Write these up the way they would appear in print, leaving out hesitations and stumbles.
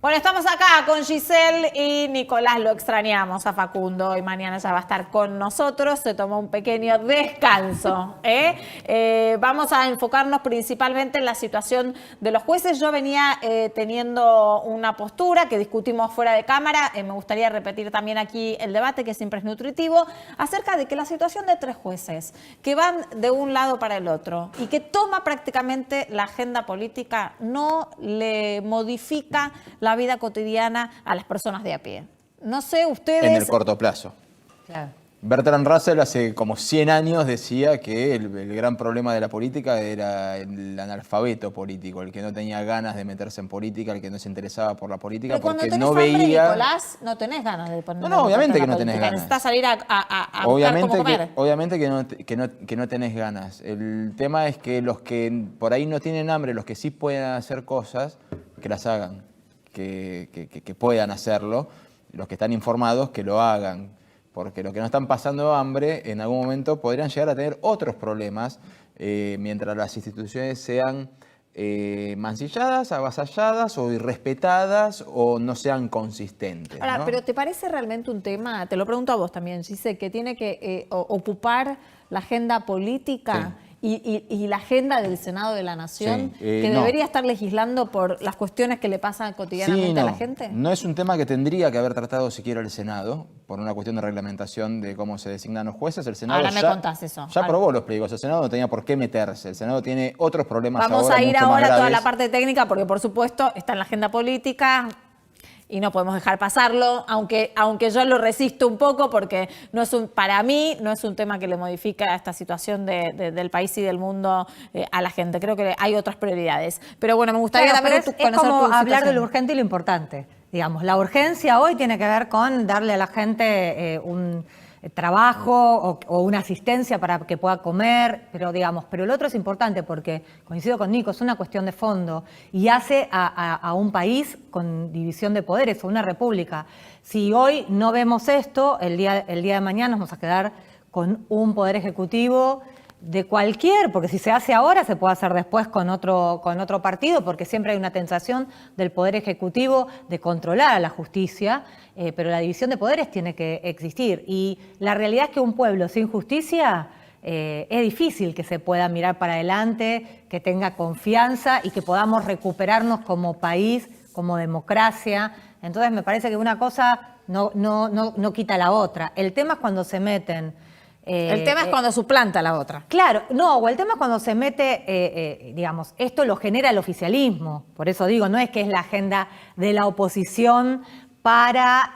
Bueno, estamos acá con Giselle y Nicolás, lo extrañamos a Facundo y mañana ya va a estar con nosotros, se tomó un pequeño descanso. Vamos a enfocarnos principalmente en la situación de los jueces. Yo venía teniendo una postura que discutimos fuera de cámara, me gustaría repetir también aquí el debate, que siempre es nutritivo, acerca de que la situación de 3 jueces que van de un lado para el otro y que toma prácticamente la agenda política no le modifica la vida cotidiana a las personas de a pie. No sé, ustedes... En el corto plazo. Claro. Bertrand Russell hace como 100 años decía que el gran problema de la política era el analfabeto político, el que no tenía ganas de meterse en política, el que no se interesaba por la política, pero porque no veía... Nicolás, no tenés ganas de poner... No, obviamente que no tenés ganas. Necesitas salir a buscar cómo comer. Obviamente que no tenés ganas. El tema es que los que por ahí no tienen hambre, los que sí pueden hacer cosas, que las hagan, que puedan hacerlo, los que están informados, que lo hagan. Porque los que no están pasando hambre, en algún momento podrían llegar a tener otros problemas mientras las instituciones sean mancilladas, avasalladas o irrespetadas o no sean consistentes. Ahora, ¿no? pero ¿te parece realmente un tema, te lo pregunto a vos también, Gise, que tiene que ocupar la agenda política? Sí. Y la agenda del Senado de la Nación, sí, que debería estar legislando por las cuestiones que le pasan cotidianamente a la gente? No es un tema que tendría que haber tratado siquiera el Senado, por una cuestión de reglamentación de cómo se designan los jueces. El Senado ahora me contás eso. Ya aprobó los pliegos. El Senado no tenía por qué meterse. El Senado tiene otros problemas ahora. Vamos a ir ahora a toda la parte técnica, porque por supuesto está en la agenda política y no podemos dejar pasarlo, aunque yo lo resisto un poco, porque para mí no es un tema que le modifica esta situación del país y del mundo a la gente. Creo que hay otras prioridades. Pero bueno, me gustaría también conocer es como tu hablar de situación. lo urgente y lo importante. Digamos, la urgencia hoy tiene que ver con darle a la gente un trabajo o una asistencia para que pueda comer, pero el otro es importante porque, coincido con Nico, es una cuestión de fondo y hace a un país con división de poderes, o una república. Si hoy no vemos esto, el día de mañana nos vamos a quedar con un poder ejecutivo de cualquier, porque si se hace ahora se puede hacer después con otro partido, porque siempre hay una tentación del Poder Ejecutivo de controlar a la justicia, pero la división de poderes tiene que existir. Y la realidad es que un pueblo sin justicia es difícil que se pueda mirar para adelante, que tenga confianza y que podamos recuperarnos como país, como democracia. Entonces me parece que una cosa no quita la otra. El tema es cuando se meten... el tema es cuando suplanta la otra. Claro, o el tema es cuando se mete, esto lo genera el oficialismo. Por eso digo, no es que es la agenda de la oposición para,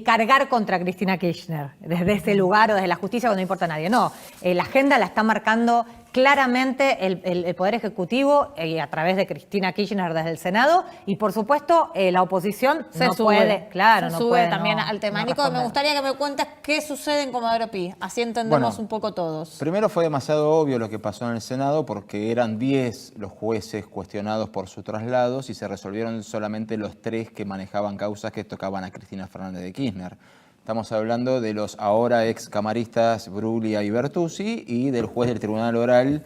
cargar contra Cristina Kirchner, desde ese lugar o desde la justicia cuando no importa a nadie. No, la agenda la está marcando claramente el Poder Ejecutivo a través de Cristina Kirchner desde el Senado y, por supuesto, la oposición no puede también al tema. Nico, me gustaría que me cuentes qué sucede en Comodoro Pi, así entendemos un poco todos. Primero fue demasiado obvio lo que pasó en el Senado porque eran 10 los jueces cuestionados por sus traslados y se resolvieron solamente los 3 que manejaban causas que tocaban a Cristina Fernández de Kirchner. Estamos hablando de los ahora ex camaristas Bruglia y Bertuzzi y del juez del Tribunal Oral,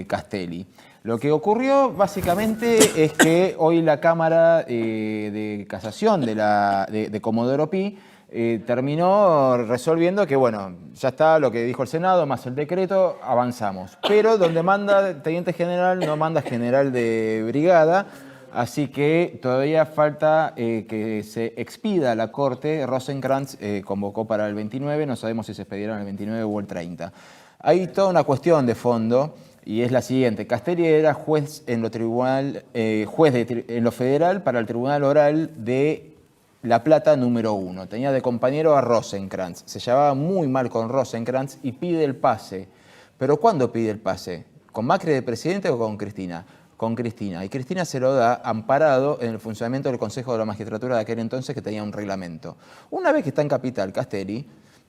Castelli. Lo que ocurrió básicamente es que hoy la Cámara de Casación de Comodoro Pi terminó resolviendo que, ya está lo que dijo el Senado, más el decreto, avanzamos. Pero donde manda teniente general, no manda general de brigada. Así que todavía falta que se expida la Corte. Rosenkrantz convocó para el 29, no sabemos si se expedieron el 29 o el 30. Hay toda una cuestión de fondo y es la siguiente. Castelli era juez en lo federal para el Tribunal Oral de La Plata número 1. Tenía de compañero a Rosenkrantz. Se llevaba muy mal con Rosenkrantz y pide el pase. ¿Pero cuándo pide el pase? ¿Con Macri de presidente o con Cristina? Con Cristina. Y Cristina se lo da amparado en el funcionamiento del Consejo de la Magistratura de aquel entonces, que tenía un reglamento. Una vez que está en Capital, Castelli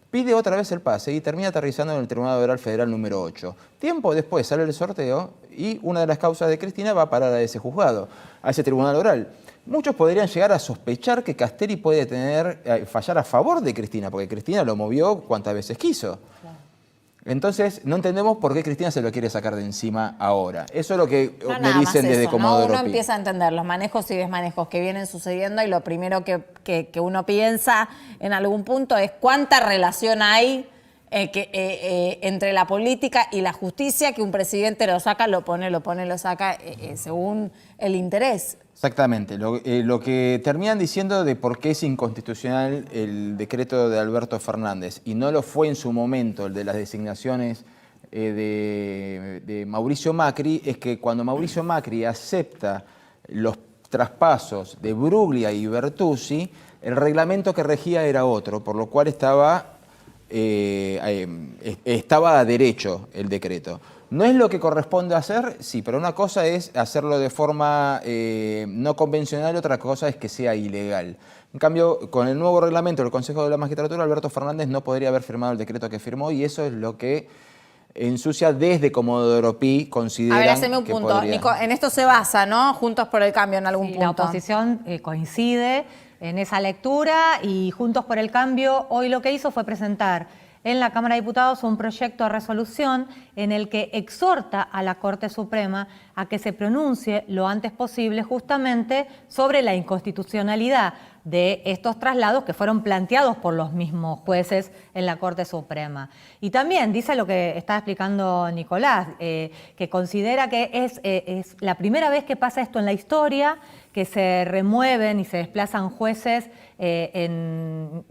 pide otra vez el pase y termina aterrizando en el Tribunal Oral Federal número 8. Tiempo después sale el sorteo y una de las causas de Cristina va a parar a ese juzgado, a ese Tribunal Oral. Muchos podrían llegar a sospechar que Castelli puede fallar a favor de Cristina, porque Cristina lo movió cuantas veces quiso. Claro. Entonces, no entendemos por qué Cristina se lo quiere sacar de encima ahora. Eso es lo que No, me nada más dicen desde eso, ¿no? Comodoro Uno Pi. empieza a entender los manejos y desmanejos que vienen sucediendo y lo primero que uno piensa en algún punto es cuánta relación hay entre la política y la justicia, que un presidente lo saca, lo pone, lo saca según el interés. Exactamente. Lo que terminan diciendo de por qué es inconstitucional el decreto de Alberto Fernández y no lo fue en su momento el de las designaciones de Mauricio Macri, es que cuando Mauricio Macri acepta los traspasos de Bruglia y Bertuzzi, el reglamento que regía era otro, por lo cual estaba a derecho el decreto. ¿No es lo que corresponde hacer? Sí, pero una cosa es hacerlo de forma no convencional, otra cosa es que sea ilegal. En cambio, con el nuevo reglamento del Consejo de la Magistratura, Alberto Fernández no podría haber firmado el decreto que firmó y eso es lo que ensucia desde Comodoro Pi, consideran a ver, haceme un que punto. podría. Nico, en esto se basa, ¿no? Juntos por el Cambio en algún Sí, punto. la oposición coincide en esa lectura y Juntos por el Cambio hoy lo que hizo fue presentar en la Cámara de Diputados un proyecto de resolución en el que exhorta a la Corte Suprema a que se pronuncie lo antes posible justamente sobre la inconstitucionalidad de estos traslados que fueron planteados por los mismos jueces en la Corte Suprema. Y también dice lo que está explicando Nicolás, que considera que es la primera vez que pasa esto en la historia, que se remueven y se desplazan jueces en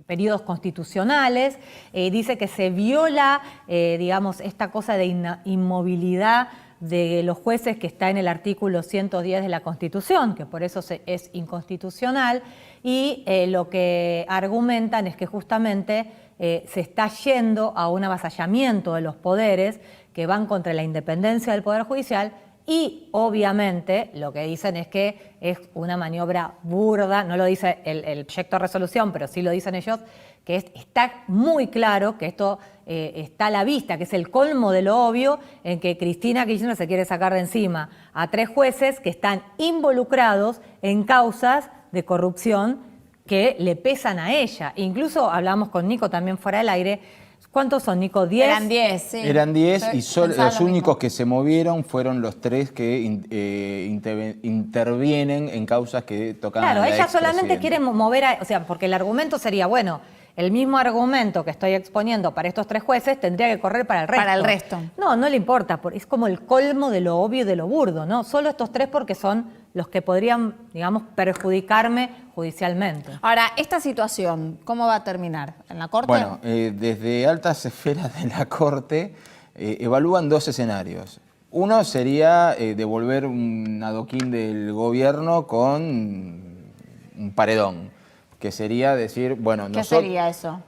periodos constitucionales. Dice que se viola, digamos, esta cosa de inmovilidad de los jueces que está en el artículo 110 de la Constitución, que por eso es inconstitucional, y lo que argumentan es que justamente se está yendo a un avasallamiento de los poderes que van contra la independencia del Poder Judicial y obviamente lo que dicen es que es una maniobra burda, no lo dice el proyecto de resolución, pero sí lo dicen ellos, que está muy claro que esto está a la vista, que es el colmo de lo obvio en que Cristina Kirchner se quiere sacar de encima a 3 jueces que están involucrados en causas de corrupción que le pesan a ella. Incluso hablamos con Nico también fuera del aire. ¿Cuántos son, Nico? ¿10? Eran 10, sí. Eran 10 y los únicos mismo. que se movieron fueron los 3 que intervienen en causas que tocan Claro, a la ella solamente expresidenta. quiere mover, o sea, porque el argumento sería, bueno, el mismo argumento que estoy exponiendo para estos 3 jueces tendría que correr para el resto. Para el resto. No, no le importa, es como el colmo de lo obvio y de lo burdo, ¿no? Solo estos 3 porque son los que podrían, digamos, perjudicarme judicialmente. Ahora, esta situación, ¿cómo va a terminar? ¿En la Corte? Bueno, desde altas esferas de la Corte evalúan 2 escenarios. Uno sería devolver un adoquín del gobierno con un paredón, que sería decir, bueno, ¿Qué sería eso?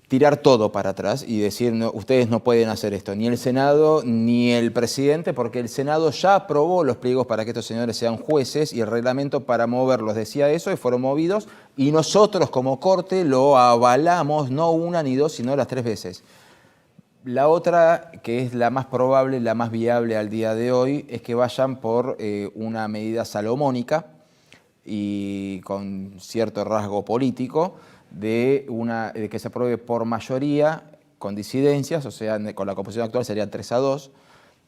tirar todo para atrás y decir, no, ustedes no pueden hacer esto, ni el Senado ni el presidente, porque el Senado ya aprobó los pliegos para que estos señores sean jueces y el reglamento para moverlos decía eso y fueron movidos y nosotros como Corte lo avalamos, no una ni 2, sino las 3 veces. La otra, que es la más probable, la más viable al día de hoy, es que vayan por una medida salomónica y con cierto rasgo político, de que se apruebe por mayoría con disidencias, o sea, con la composición actual serían 3-2,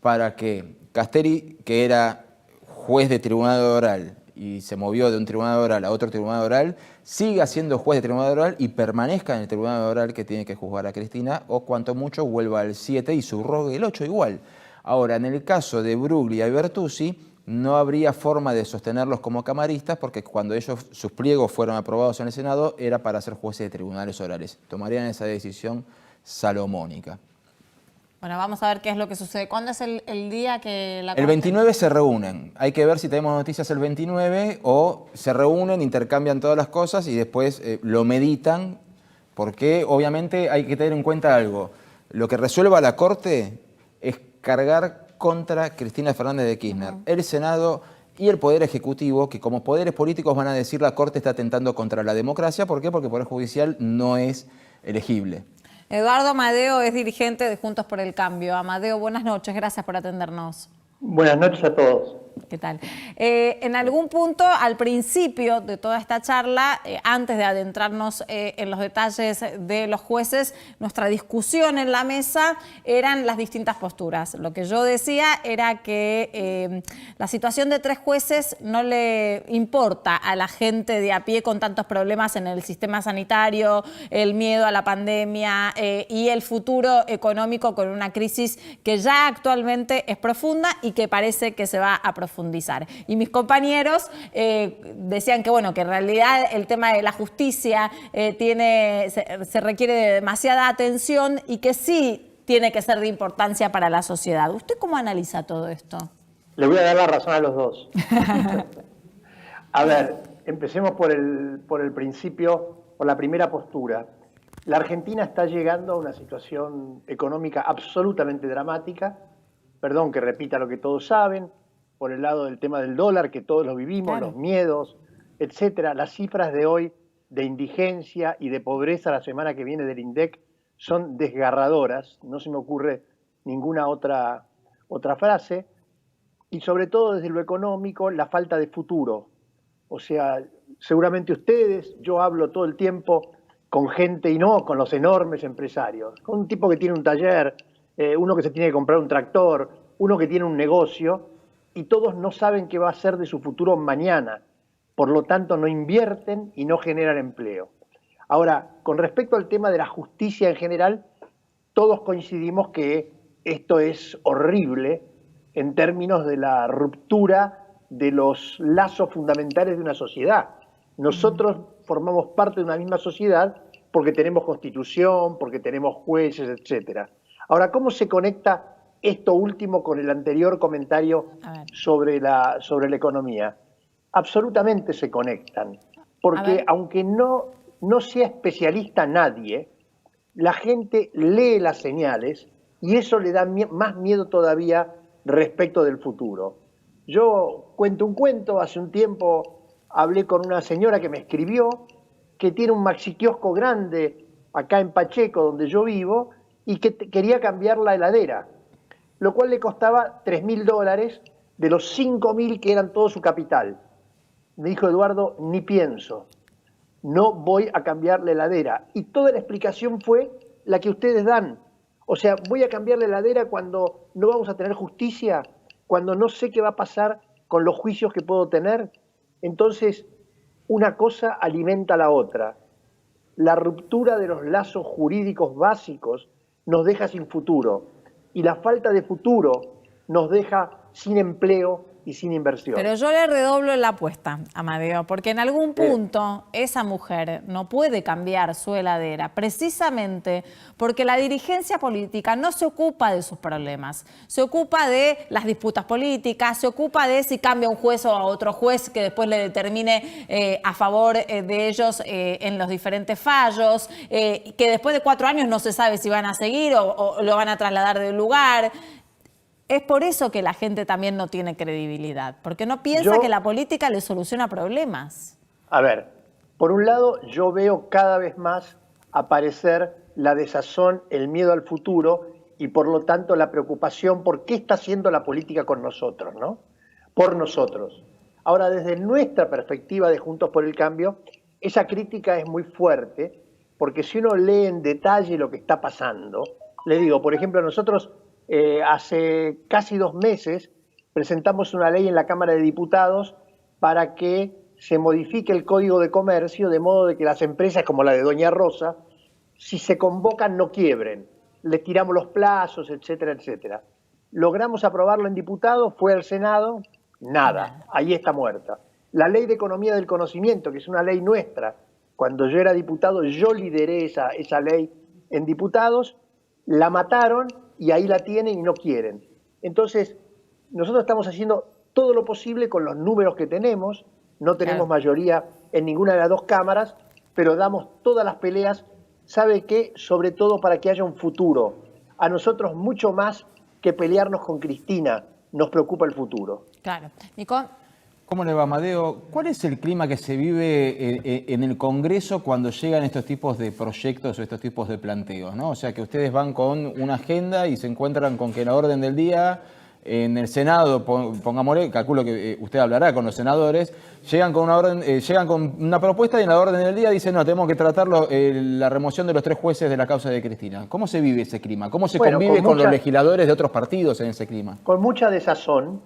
para que Casteri, que era juez de tribunal oral y se movió de un tribunal oral a otro tribunal oral, siga siendo juez de tribunal oral y permanezca en el tribunal oral que tiene que juzgar a Cristina, o cuanto mucho vuelva al 7 y subrogue el 8 igual. Ahora, en el caso de Bruglia y Bertuzzi, no habría forma de sostenerlos como camaristas porque cuando sus pliegos fueron aprobados en el Senado era para ser jueces de tribunales orales. Tomarían esa decisión salomónica. Bueno, vamos a ver qué es lo que sucede. ¿Cuándo es el día que la Corte? El 29 se reúnen. Hay que ver si tenemos noticias el 29 o se reúnen, intercambian todas las cosas y después lo meditan, porque obviamente hay que tener en cuenta algo. Lo que resuelva la Corte es cargar contra Cristina Fernández de Kirchner. El Senado y el Poder Ejecutivo, que como poderes políticos van a decir la Corte está atentando contra la democracia. ¿Por qué? Porque el Poder Judicial no es elegible. Eduardo Amadeo es dirigente de Juntos por el Cambio. Amadeo, buenas noches, gracias por atendernos. Buenas noches a todos. ¿Qué tal? En algún punto, al principio de toda esta charla, antes de adentrarnos en los detalles de los jueces, nuestra discusión en la mesa eran las distintas posturas. Lo que yo decía era que la situación de 3 jueces no le importa a la gente de a pie con tantos problemas en el sistema sanitario, el miedo a la pandemia y el futuro económico con una crisis que ya actualmente es profunda y que parece que se va a profundizar. Y mis compañeros decían que, bueno, que en realidad el tema de la justicia se requiere de demasiada atención y que sí tiene que ser de importancia para la sociedad. ¿Usted cómo analiza todo esto? Le voy a dar la razón a los dos. A ver, empecemos por el principio, por la primera postura. La Argentina está llegando a una situación económica absolutamente dramática. Perdón que repita lo que todos saben. Por el lado del tema del dólar, que todos lo vivimos, claro, los miedos, etcétera. Las cifras de hoy de indigencia y de pobreza la semana que viene del INDEC son desgarradoras, no se me ocurre ninguna otra frase, y sobre todo desde lo económico, la falta de futuro. O sea, seguramente ustedes, yo hablo todo el tiempo con gente y no con los enormes empresarios, con un tipo que tiene un taller, uno que se tiene que comprar un tractor, uno que tiene un negocio, y todos no saben qué va a ser de su futuro mañana. Por lo tanto, no invierten y no generan empleo. Ahora, con respecto al tema de la justicia en general, todos coincidimos que esto es horrible en términos de la ruptura de los lazos fundamentales de una sociedad. Nosotros formamos parte de una misma sociedad porque tenemos constitución, porque tenemos jueces, etc. Ahora, ¿cómo se conecta esto último con el anterior comentario sobre la economía? Absolutamente se conectan, porque aunque no sea especialista nadie, la gente lee las señales y eso le da más miedo todavía respecto del futuro. Yo cuento un cuento, hace un tiempo hablé con una señora que me escribió que tiene un maxiquiosco grande acá en Pacheco, donde yo vivo, y que quería cambiar la heladera, lo cual le costaba $3.000 de los 5.000 que eran todo su capital. Me dijo: Eduardo, ni pienso, no voy a cambiar la heladera. Y toda la explicación fue la que ustedes dan. O sea, voy a cambiar la heladera cuando no vamos a tener justicia, cuando no sé qué va a pasar con los juicios que puedo tener. Entonces, una cosa alimenta a la otra. La ruptura de los lazos jurídicos básicos nos deja sin futuro. Y la falta de futuro nos deja sin empleo y sin inversión. Pero yo le redoblo la apuesta, Amadeo, porque en algún punto esa mujer no puede cambiar su heladera precisamente porque la dirigencia política no se ocupa de sus problemas, se ocupa de las disputas políticas, se ocupa de si cambia un juez o a otro juez que después le determine a favor de ellos en los diferentes fallos, que después de 4 años no se sabe si van a seguir o lo van a trasladar del lugar. Es por eso que la gente también no tiene credibilidad, porque no piensa que la política le soluciona problemas. A ver, por un lado yo veo cada vez más aparecer la desazón, el miedo al futuro y por lo tanto la preocupación por qué está haciendo la política con nosotros, ¿no? Por nosotros. Ahora, desde nuestra perspectiva de Juntos por el Cambio, esa crítica es muy fuerte, porque si uno lee en detalle lo que está pasando, le digo, por ejemplo, nosotros hace casi 2 meses presentamos una ley en la Cámara de Diputados para que se modifique el Código de Comercio de modo de que las empresas como la de Doña Rosa, si se convocan, no quiebren. Les tiramos los plazos, etcétera, etcétera. Logramos aprobarlo en diputados, fue al Senado, nada, ahí está muerta. La Ley de Economía del Conocimiento, que es una ley nuestra, cuando yo era diputado, yo lideré esa ley en diputados, la mataron y ahí la tienen y no quieren. Entonces, nosotros estamos haciendo todo lo posible con los números que tenemos, no tenemos mayoría en ninguna de las 2 cámaras, pero damos todas las peleas, ¿sabe qué? Sobre todo para que haya un futuro. A nosotros mucho más que pelearnos con Cristina, nos preocupa el futuro. Claro. Nico. ¿Cómo le va, Amadeo? ¿Cuál es el clima que se vive en el Congreso cuando llegan estos tipos de proyectos o estos tipos de planteos, ¿no? O sea, que ustedes van con una agenda y se encuentran con que la orden del día En el Senado, pongámosle, calculo que usted hablará con los senadores, llegan con una propuesta y en la orden del día dicen, no, tenemos que tratar la remoción de los 3 jueces de la causa de Cristina. ¿Cómo se vive ese clima? ¿Cómo se convive con los legisladores de otros partidos en ese clima? Con mucha desazón,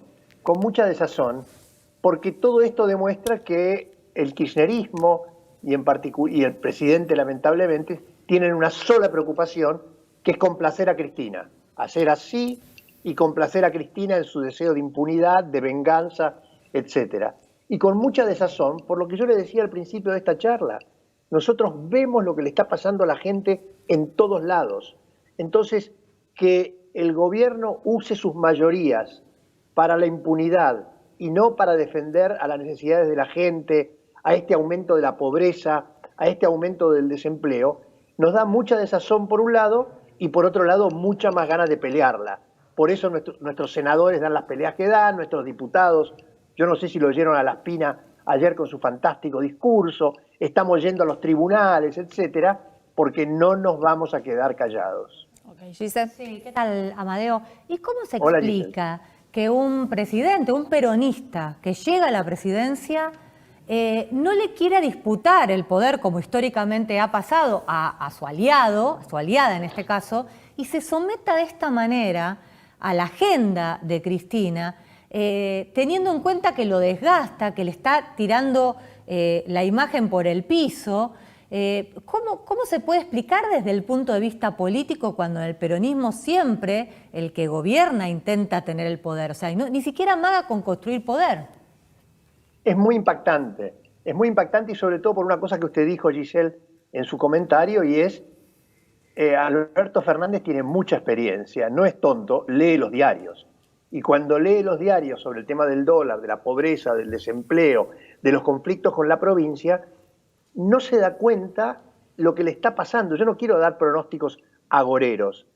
porque todo esto demuestra que el kirchnerismo y el presidente, lamentablemente, tienen una sola preocupación, que es complacer a Cristina, hacer así y complacer a Cristina en su deseo de impunidad, de venganza, etcétera. Y con mucha desazón, por lo que yo le decía al principio de esta charla, nosotros vemos lo que le está pasando a la gente en todos lados. Entonces, que el gobierno use sus mayorías para la impunidad y no para defender a las necesidades de la gente, a este aumento de la pobreza, a este aumento del desempleo, nos da mucha desazón por un lado y por otro lado mucha más ganas de pelearla. Por eso nuestros senadores dan las peleas que dan, nuestros diputados, yo no sé si lo oyeron a Laspina ayer con su fantástico discurso, estamos yendo a los tribunales, etcétera, porque no nos vamos a quedar callados. Okay, Giselle. Sí, ¿qué tal, Amadeo? ¿Y cómo se Hola, explica que un presidente, un peronista que llega a la presidencia, no le quiera disputar el poder, como históricamente ha pasado, a su aliado, a su aliada en este caso, y se someta de esta manera a la agenda de Cristina, teniendo en cuenta que lo desgasta, que le está tirando la imagen por el piso? ¿Cómo se puede explicar desde el punto de vista político cuando en el peronismo siempre el que gobierna intenta tener el poder? O sea, ni siquiera amaga con construir poder. Es muy impactante y sobre todo por una cosa que usted dijo, Giselle, en su comentario, y es, Alberto Fernández tiene mucha experiencia, no es tonto, lee los diarios. Y cuando lee los diarios sobre el tema del dólar, de la pobreza, del desempleo, de los conflictos con la provincia, no se da cuenta lo que le está pasando. Yo no quiero dar pronósticos agoreros,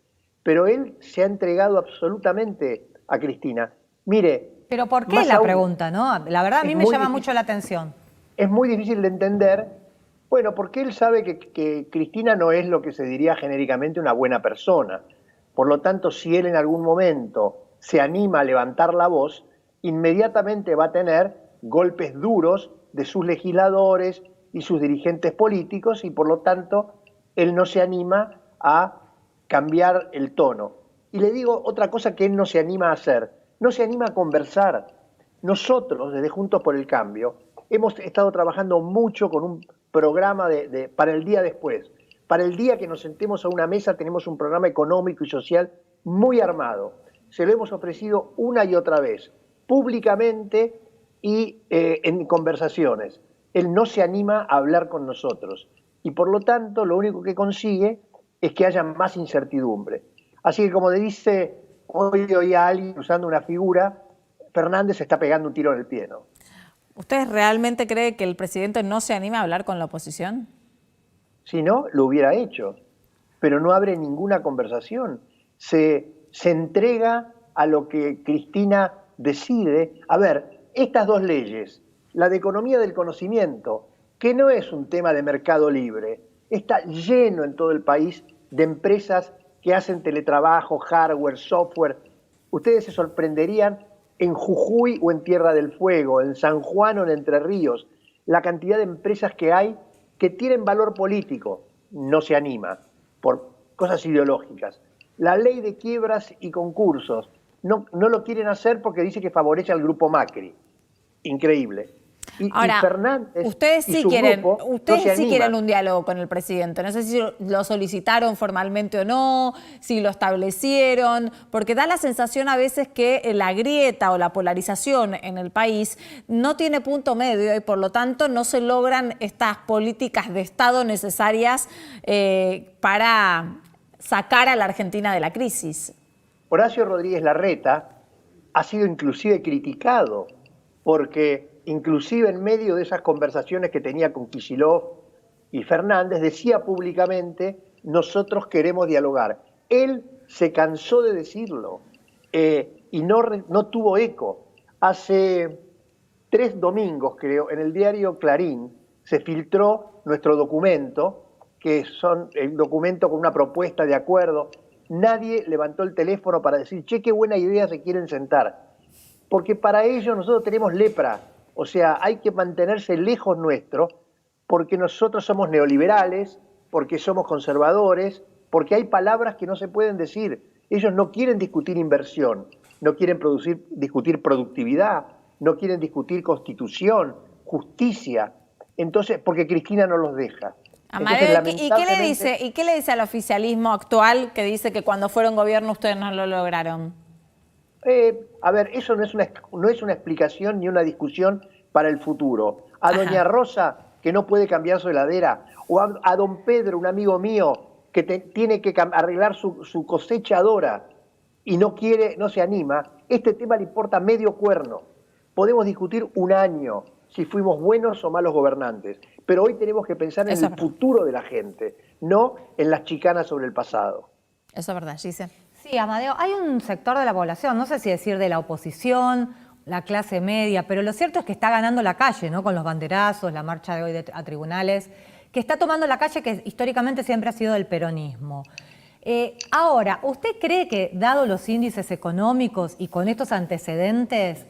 pero él se ha entregado absolutamente a Cristina. Mire... ¿Pero por qué la pregunta, no? La verdad a mí me llama mucho la atención. Es muy difícil de entender, bueno, porque él sabe que Cristina no es lo que se diría genéricamente una buena persona. Por lo tanto, si él en algún momento se anima a levantar la voz, inmediatamente va a tener golpes duros de sus legisladores y sus dirigentes políticos y por lo tanto él no se anima a cambiar el tono. Y le digo otra cosa que él no se anima a hacer, no se anima a conversar. Nosotros, desde Juntos por el Cambio, hemos estado trabajando mucho con un programa para el día después. Para el día que nos sentemos a una mesa tenemos un programa económico y social muy armado. Se lo hemos ofrecido una y otra vez, públicamente y en conversaciones. Él no se anima a hablar con nosotros y por lo tanto lo único que consigue es que haya más incertidumbre. Así que como dice hoy a alguien usando una figura, Fernández está pegando un tiro en el pie, ¿no? ¿Usted realmente cree que el presidente no se anima a hablar con la oposición? Si no, lo hubiera hecho, pero no abre ninguna conversación. Se entrega a lo que Cristina decide. A ver, estas dos leyes, la de economía del conocimiento, que no es un tema de mercado libre, está lleno en todo el país de empresas que hacen teletrabajo, hardware, software. Ustedes se sorprenderían en Jujuy o en Tierra del Fuego, en San Juan o en Entre Ríos, la cantidad de empresas que hay que tienen valor político. No se anima por cosas ideológicas. La ley de quiebras y concursos no lo quieren hacer porque dice que favorece al grupo Macri. Increíble. Ahora, y Fernández ustedes sí quieren no un diálogo con el presidente. No sé si lo solicitaron formalmente o no, si lo establecieron, porque da la sensación a veces que la grieta o la polarización en el país no tiene punto medio y por lo tanto no se logran estas políticas de Estado necesarias para sacar a la Argentina de la crisis. Horacio Rodríguez Larreta ha sido inclusive criticado porque inclusive en medio de esas conversaciones que tenía con Kicillof y Fernández, decía públicamente, nosotros queremos dialogar. Él se cansó de decirlo y no tuvo eco. Hace 3 domingos, creo, en el diario Clarín se filtró nuestro documento, que son el documento con una propuesta de acuerdo nadie levantó el teléfono para decir, che, qué buena idea se quieren sentar. Porque para ello nosotros tenemos lepra. O sea, hay que mantenerse lejos nuestro, porque nosotros somos neoliberales, porque somos conservadores, porque hay palabras que no se pueden decir. Ellos no quieren discutir inversión, no quieren discutir productividad, no quieren discutir constitución, justicia. Entonces, porque Cristina no los deja. Amadeo, Entonces, ¿y qué le dice al oficialismo actual que dice que cuando fueron gobierno ustedes no lo lograron? A ver, eso no es una explicación ni una discusión para el futuro. A doña Rosa, que no puede cambiar su heladera, o a don Pedro, un amigo mío, que tiene que arreglar su cosechadora y no se anima, este tema le importa medio cuerno. Podemos discutir un año si fuimos buenos o malos gobernantes, pero hoy tenemos que pensar en el futuro de la gente, no en las chicanas sobre el pasado. Eso es verdad, Giselle. Sí, Amadeo, hay un sector de la población, no sé si decir de la oposición, la clase media, pero lo cierto es que está ganando la calle, ¿no? Con los banderazos, la marcha de hoy a tribunales, que está tomando la calle que históricamente siempre ha sido del peronismo. Ahora, ¿usted cree que, dado los índices económicos y con estos antecedentes,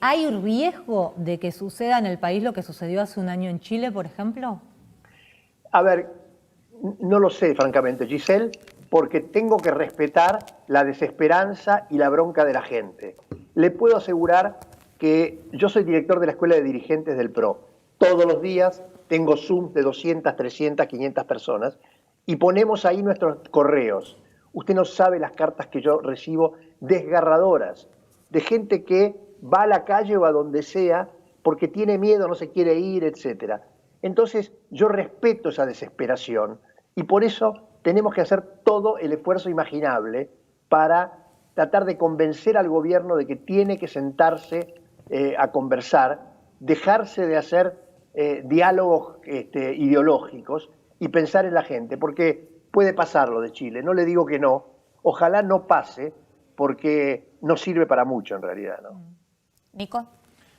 hay un riesgo de que suceda en el país lo que sucedió hace un año en Chile, por ejemplo? A ver, no lo sé, francamente, Giselle, porque tengo que respetar la desesperanza y la bronca de la gente. Le puedo asegurar que yo soy director de la Escuela de Dirigentes del PRO. Todos los días tengo Zoom de 200, 300, 500 personas y ponemos ahí nuestros correos. Usted no sabe las cartas que yo recibo desgarradoras de gente que va a la calle o a donde sea porque tiene miedo, no se quiere ir, etc. Entonces yo respeto esa desesperación y por eso tenemos que hacer todo el esfuerzo imaginable para tratar de convencer al gobierno de que tiene que sentarse a conversar, dejarse de hacer diálogos ideológicos y pensar en la gente, porque puede pasar lo de Chile, no le digo que no, ojalá no pase, porque no sirve para mucho en realidad, ¿no? Nico.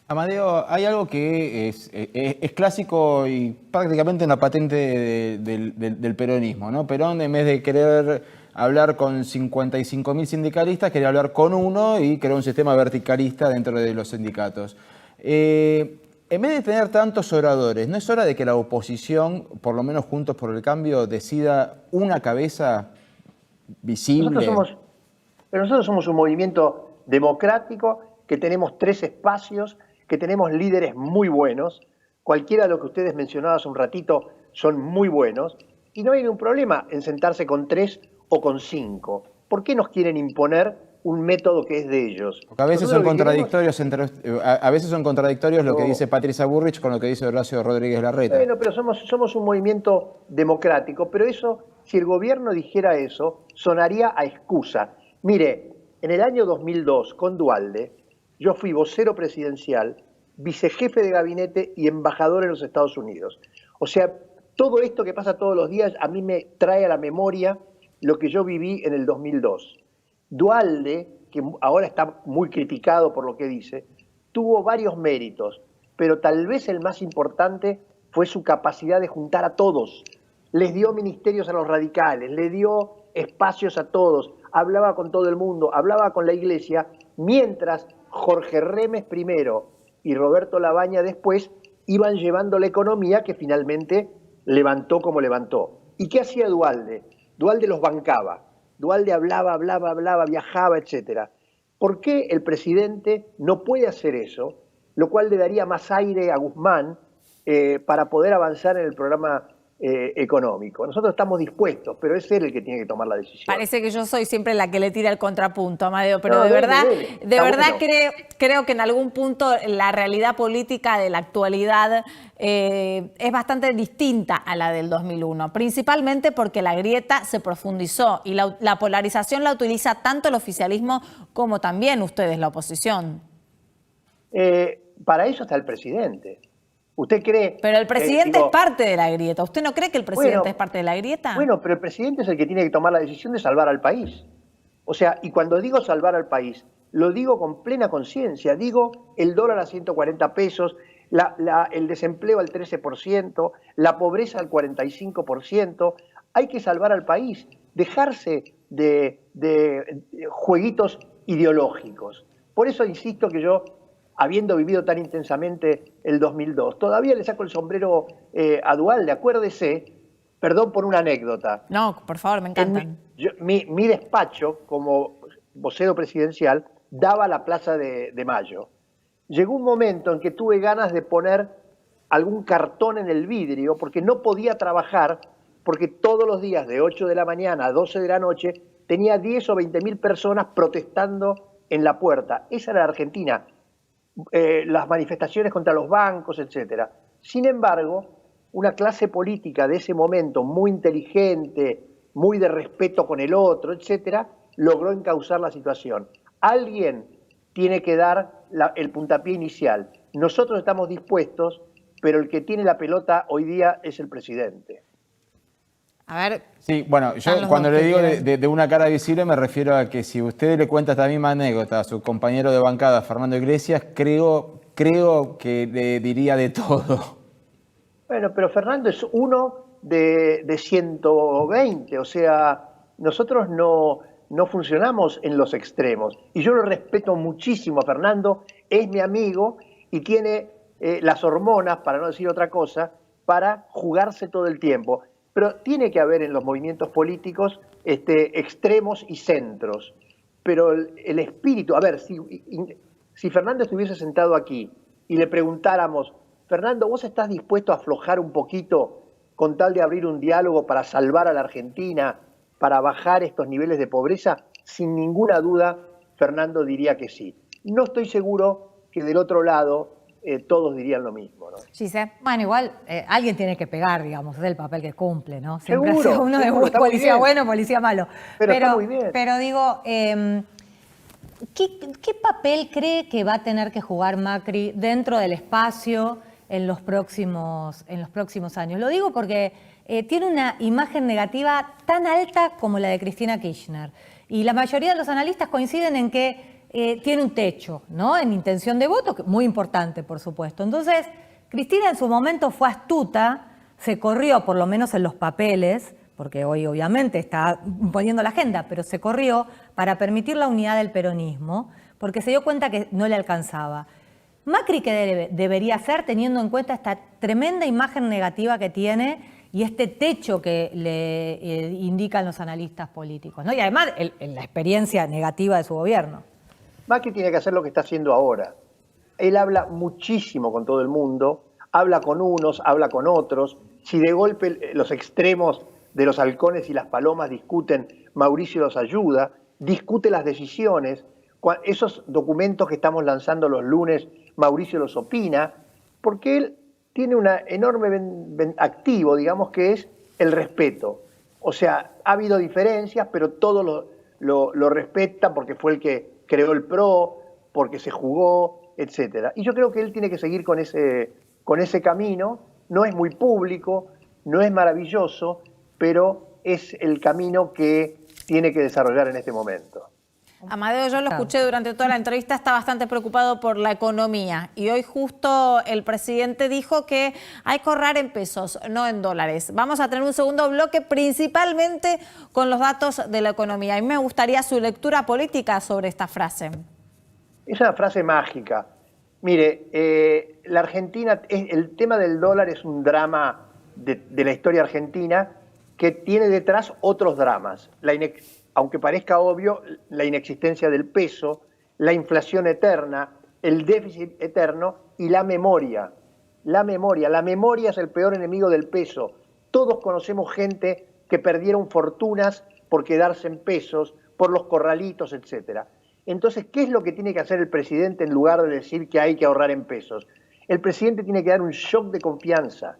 Amadeo, hay algo que es clásico y prácticamente una patente del peronismo, ¿no? Perón, en vez de querer hablar con 55.000 sindicalistas, quería hablar con uno y creó un sistema verticalista dentro de los sindicatos. En vez de tener tantos oradores, ¿no es hora de que la oposición, por lo menos Juntos por el Cambio, decida una cabeza visible? Pero nosotros somos un movimiento democrático, que tenemos 3 espacios, que tenemos líderes muy buenos, cualquiera de los que ustedes mencionaban hace un ratito son muy buenos, y no hay ningún problema en sentarse con 3 o con 5. ¿Por qué nos quieren imponer un método que es de ellos? Porque a veces son contradictorios lo que dice Patricia Burrich con lo que dice Horacio Rodríguez Larreta. Bueno, pero somos un movimiento democrático, pero eso, si el gobierno dijera eso, sonaría a excusa. Mire, en el año 2002, con Duhalde, yo fui vocero presidencial, vicejefe de gabinete y embajador en los Estados Unidos. O sea, todo esto que pasa todos los días a mí me trae a la memoria lo que yo viví en el 2002. Duhalde, que ahora está muy criticado por lo que dice, tuvo varios méritos, pero tal vez el más importante fue su capacidad de juntar a todos. Les dio ministerios a los radicales, le dio espacios a todos, hablaba con todo el mundo, hablaba con la iglesia, mientras Jorge Remes primero y Roberto Labaña después iban llevando la economía que finalmente levantó como levantó. ¿Y qué hacía Duhalde? Duhalde los bancaba. Duhalde hablaba, viajaba, etc. ¿Por qué el presidente no puede hacer eso? Lo cual le daría más aire a Guzmán para poder avanzar en el programa económico. Nosotros estamos dispuestos, pero es él el que tiene que tomar la decisión. Parece que yo soy siempre la que le tira el contrapunto, Amadeo, pero no, de verdad creo que en algún punto la realidad política de la actualidad es bastante distinta a la del 2001, principalmente porque la grieta se profundizó y la polarización la utiliza tanto el oficialismo como también ustedes, la oposición. Para eso está el presidente. ¿Usted cree? Pero el presidente es parte de la grieta. ¿Usted no cree que el presidente es parte de la grieta? Bueno, pero el presidente es el que tiene que tomar la decisión de salvar al país. O sea, y cuando digo salvar al país, lo digo con plena conciencia. Digo el dólar a 140 pesos, el desempleo al 13%, la pobreza al 45%. Hay que salvar al país, dejarse de jueguitos ideológicos. Por eso insisto que yo, habiendo vivido tan intensamente el 2002, todavía le saco el sombrero a Duhalde. Acuérdese, perdón por una anécdota. No, por favor, me encantan. Mi despacho, como vocero presidencial, daba la Plaza de Mayo. Llegó un momento en que tuve ganas de poner algún cartón en el vidrio porque no podía trabajar, porque todos los días de 8 de la mañana a 12 de la noche tenía 10 o 20.000 personas protestando en la puerta. Esa era la Argentina. Las manifestaciones contra los bancos, etc. Sin embargo, una clase política de ese momento muy inteligente, muy de respeto con el otro, etc., logró encauzar la situación. Alguien tiene que dar el puntapié inicial. Nosotros estamos dispuestos, pero el que tiene la pelota hoy día es el presidente. A ver. Sí, bueno, yo cuando le digo de una cara visible me refiero a que si usted le cuenta esta misma anécdota a su compañero de bancada, Fernando Iglesias, creo que le diría de todo. Bueno, pero Fernando es uno de 120, o sea, nosotros no funcionamos en los extremos. Y yo lo respeto muchísimo a Fernando, es mi amigo y tiene las hormonas, para no decir otra cosa, para jugarse todo el tiempo. Pero tiene que haber en los movimientos políticos extremos y centros. Pero el espíritu, a ver, si Fernando estuviese sentado aquí y le preguntáramos, Fernando, ¿vos estás dispuesto a aflojar un poquito con tal de abrir un diálogo para salvar a la Argentina, para bajar estos niveles de pobreza? Sin ninguna duda, Fernando diría que sí. No estoy seguro que del otro lado todos dirían lo mismo, ¿no? Gise. Bueno, igual alguien tiene que pegar, digamos, es el papel que cumple, ¿no? Siempre Seguro, ha sido uno seguro, de policía bueno, policía malo. Pero está muy bien. Pero digo, ¿qué papel cree que va a tener que jugar Macri dentro del espacio en los próximos años? Lo digo porque tiene una imagen negativa tan alta como la de Cristina Kirchner. Y la mayoría de los analistas coinciden en que tiene un techo, ¿no? En intención de voto, muy importante, por supuesto. Entonces, Cristina en su momento fue astuta, se corrió, por lo menos en los papeles, porque hoy obviamente está poniendo la agenda, pero se corrió para permitir la unidad del peronismo, porque se dio cuenta que no le alcanzaba. Macri, ¿qué debería hacer teniendo en cuenta esta tremenda imagen negativa que tiene y este techo que le indican los analistas políticos, ¿no? Y además la experiencia negativa de su gobierno? Macri tiene que hacer lo que está haciendo ahora. Él habla muchísimo con todo el mundo, habla con unos, habla con otros. Si de golpe los extremos de los halcones y las palomas discuten, Mauricio los ayuda, discute las decisiones. Esos documentos que estamos lanzando los lunes, Mauricio los opina, porque él tiene un enorme activo, digamos, que es el respeto. O sea, ha habido diferencias, pero todos lo respetan porque fue el que creó el PRO, porque se jugó, etc. Y yo creo que él tiene que seguir con ese camino. No es muy público, no es maravilloso, pero es el camino que tiene que desarrollar en este momento. Amadeo, yo lo escuché durante toda la entrevista, está bastante preocupado por la economía y hoy justo el presidente dijo que hay que ahorrar en pesos, no en dólares. Vamos a tener un segundo bloque principalmente con los datos de la economía. A mí me gustaría su lectura política sobre esta frase. Es una frase mágica. Mire, la Argentina, el tema del dólar es un drama de la historia argentina que tiene detrás otros dramas. Aunque parezca obvio, la inexistencia del peso, la inflación eterna, el déficit eterno y la memoria. La memoria es el peor enemigo del peso. Todos conocemos gente que perdieron fortunas por quedarse en pesos, por los corralitos, etc. Entonces, ¿qué es lo que tiene que hacer el presidente en lugar de decir que hay que ahorrar en pesos? El presidente tiene que dar un shock de confianza.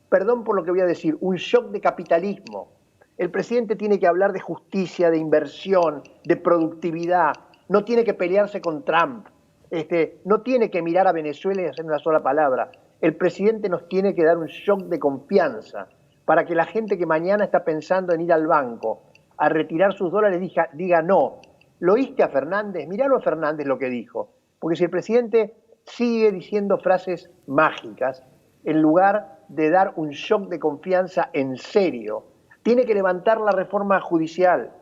Perdón por lo que voy a decir, un shock de capitalismo. El presidente tiene que hablar de justicia, de inversión, de productividad. No tiene que pelearse con Trump. No tiene que mirar a Venezuela y hacer una sola palabra. El presidente nos tiene que dar un shock de confianza para que la gente que mañana está pensando en ir al banco a retirar sus dólares diga no. ¿Lo oíste a Fernández? Miralo a Fernández lo que dijo. Porque si el presidente sigue diciendo frases mágicas, en lugar de dar un shock de confianza en serio, tiene que levantar la reforma judicial.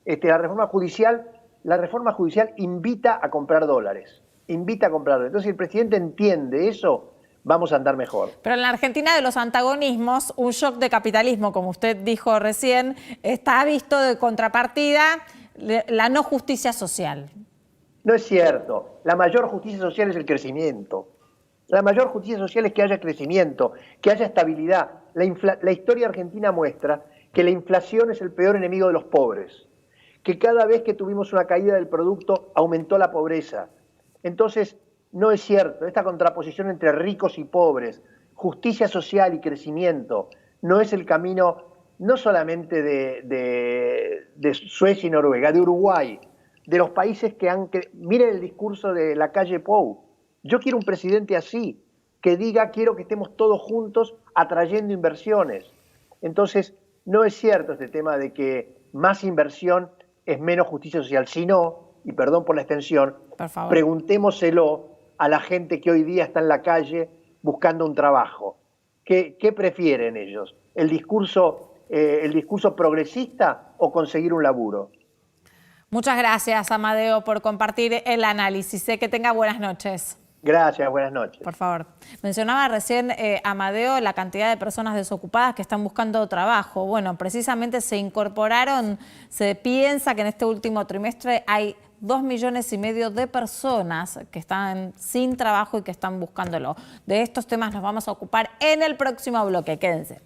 La reforma judicial invita a comprar dólares. Entonces, si el presidente entiende eso, vamos a andar mejor. Pero en la Argentina de los antagonismos, un shock de capitalismo, como usted dijo recién, está visto de contrapartida la no justicia social. No es cierto. La mayor justicia social es el crecimiento. La mayor justicia social es que haya crecimiento, que haya estabilidad. La historia argentina muestra que la inflación es el peor enemigo de los pobres, que cada vez que tuvimos una caída del producto aumentó la pobreza. Entonces, no es cierto, esta contraposición entre ricos y pobres, justicia social y crecimiento, no es el camino no solamente de Suecia y Noruega, de Uruguay, de los países que han... Miren el discurso de Lacalle Pou. Yo quiero un presidente así, que diga quiero que estemos todos juntos atrayendo inversiones. Entonces, no es cierto este tema de que más inversión es menos justicia social, sino, y perdón por la extensión, preguntémoselo a la gente que hoy día está en la calle buscando un trabajo. ¿Qué prefieren ellos? ¿El discurso progresista o conseguir un laburo? Muchas gracias, Amadeo, por compartir el análisis. Sé que tenga buenas noches. Gracias, buenas noches. Por favor. Mencionaba recién, Amadeo, la cantidad de personas desocupadas que están buscando trabajo. Bueno, precisamente se incorporaron, se piensa que en este último trimestre hay 2,5 millones de personas que están sin trabajo y que están buscándolo. De estos temas nos vamos a ocupar en el próximo bloque. Quédense.